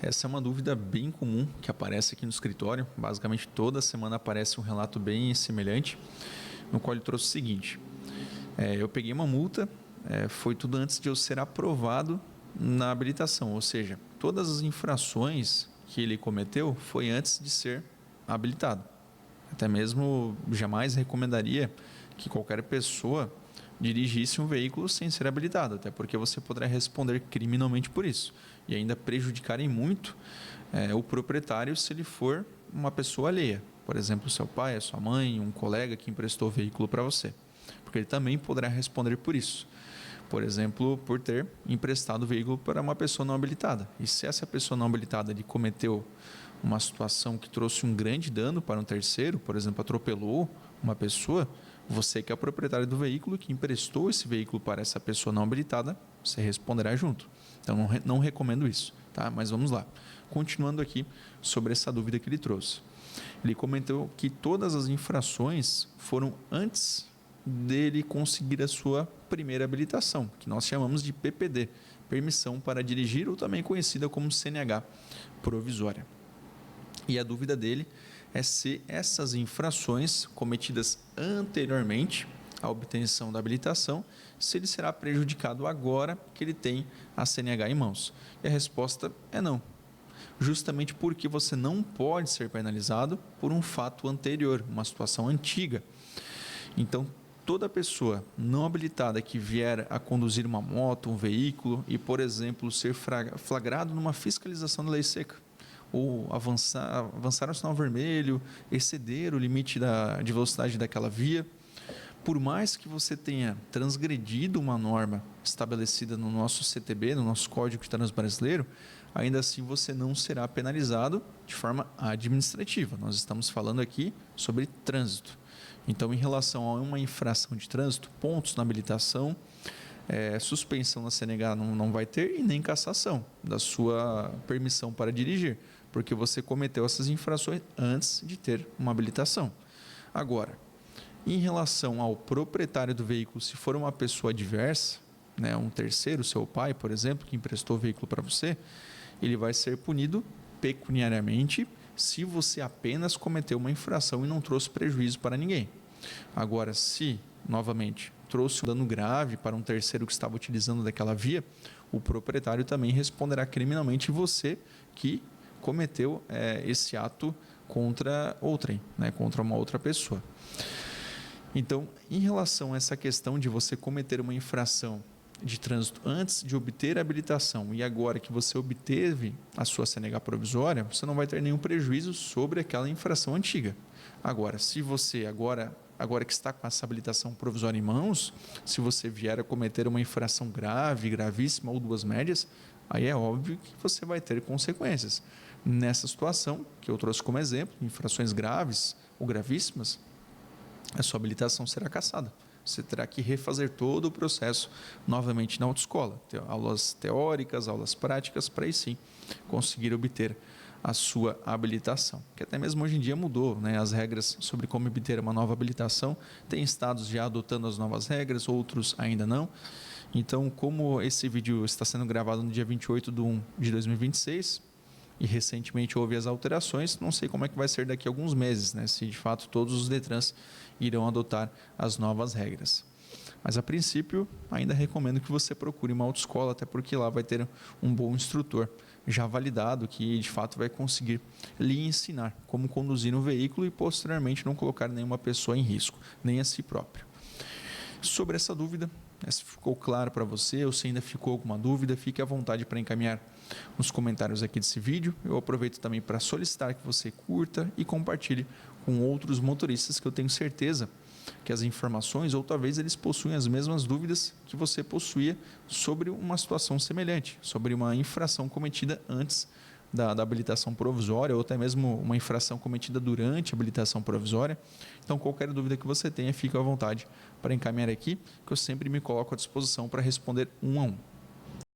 Essa é uma dúvida bem comum que aparece aqui no escritório. Basicamente, toda semana aparece um relato bem semelhante, no qual ele trouxe o seguinte: eu peguei uma multa, foi tudo antes de eu ser aprovado na habilitação, ou seja, todas as infrações que ele cometeu foi antes de ser habilitado. Até mesmo jamais recomendaria que qualquer pessoa dirigisse um veículo sem ser habilitado, até porque você poderá responder criminalmente por isso e ainda prejudicarem muito o proprietário se ele for uma pessoa alheia, por exemplo, seu pai, a sua mãe, um colega que emprestou o veículo para você, porque ele também poderá responder por isso. Por exemplo, por ter emprestado o veículo para uma pessoa não habilitada. E se essa pessoa não habilitada ele cometeu uma situação que trouxe um grande dano para um terceiro, por exemplo, atropelou uma pessoa, você que é o proprietário do veículo, que emprestou esse veículo para essa pessoa não habilitada, você responderá junto. Então, não recomendo isso, tá? Mas vamos lá. Continuando aqui sobre essa dúvida que ele trouxe. Ele comentou que todas as infrações foram antes dele conseguir a sua primeira habilitação, que nós chamamos de PPD, Permissão para Dirigir, ou também conhecida como CNH provisória. E a dúvida dele é se essas infrações cometidas anteriormente à obtenção da habilitação, se ele será prejudicado agora que ele tem a CNH em mãos. E a resposta é não. Justamente porque você não pode ser penalizado por um fato anterior, uma situação antiga. Então, toda pessoa não habilitada que vier a conduzir uma moto, um veículo e, por exemplo, ser flagrado numa fiscalização da lei seca, ou avançar o sinal vermelho, exceder o limite de velocidade daquela via, por mais que você tenha transgredido uma norma estabelecida no nosso CTB, no nosso Código de Trânsito Brasileiro, ainda assim você não será penalizado de forma administrativa. Nós estamos falando aqui sobre trânsito. Então, em relação a uma infração de trânsito, pontos na habilitação, suspensão na CNH não vai ter e nem cassação da sua permissão para dirigir, porque você cometeu essas infrações antes de ter uma habilitação. Agora, em relação ao proprietário do veículo, se for uma pessoa adversa, um terceiro, seu pai, por exemplo, que emprestou o veículo para você, ele vai ser punido pecuniariamente se você apenas cometeu uma infração e não trouxe prejuízo para ninguém. Agora, se, novamente, trouxe um dano grave para um terceiro que estava utilizando daquela via, o proprietário também responderá criminalmente você que cometeu esse ato contra outrem, contra uma outra pessoa. Então, em relação a essa questão de você cometer uma infração de trânsito antes de obter a habilitação e agora que você obteve a sua CNH provisória, você não vai ter nenhum prejuízo sobre aquela infração antiga. Agora, se você agora que está com essa habilitação provisória em mãos, se você vier a cometer uma infração grave, gravíssima ou duas médias, aí é óbvio que você vai ter consequências. Nessa situação, que eu trouxe como exemplo, infrações graves ou gravíssimas, a sua habilitação será cassada. Você terá que refazer todo o processo novamente na autoescola. Aulas teóricas, aulas práticas, para aí sim conseguir obter a sua habilitação. Que até mesmo hoje em dia mudou, as regras sobre como obter uma nova habilitação. Tem estados já adotando as novas regras, outros ainda não. Então, como esse vídeo está sendo gravado no dia 28/1/2026, e recentemente houve as alterações, não sei como é que vai ser daqui a alguns meses, se de fato todos os Detrans irão adotar as novas regras. Mas a princípio, ainda recomendo que você procure uma autoescola, até porque lá vai ter um bom instrutor já validado, que de fato vai conseguir lhe ensinar como conduzir um veículo e posteriormente não colocar nenhuma pessoa em risco, nem a si próprio. Sobre essa dúvida, se ficou claro para você ou se ainda ficou alguma dúvida, fique à vontade para encaminhar nos comentários aqui desse vídeo. Eu aproveito também para solicitar que você curta e compartilhe com outros motoristas que eu tenho certeza que as informações ou talvez eles possuem as mesmas dúvidas que você possuía sobre uma situação semelhante, sobre uma infração cometida antes da habilitação provisória ou até mesmo uma infração cometida durante a habilitação provisória. Então, qualquer dúvida que você tenha, fique à vontade para encaminhar aqui, que eu sempre me coloco à disposição para responder um a um.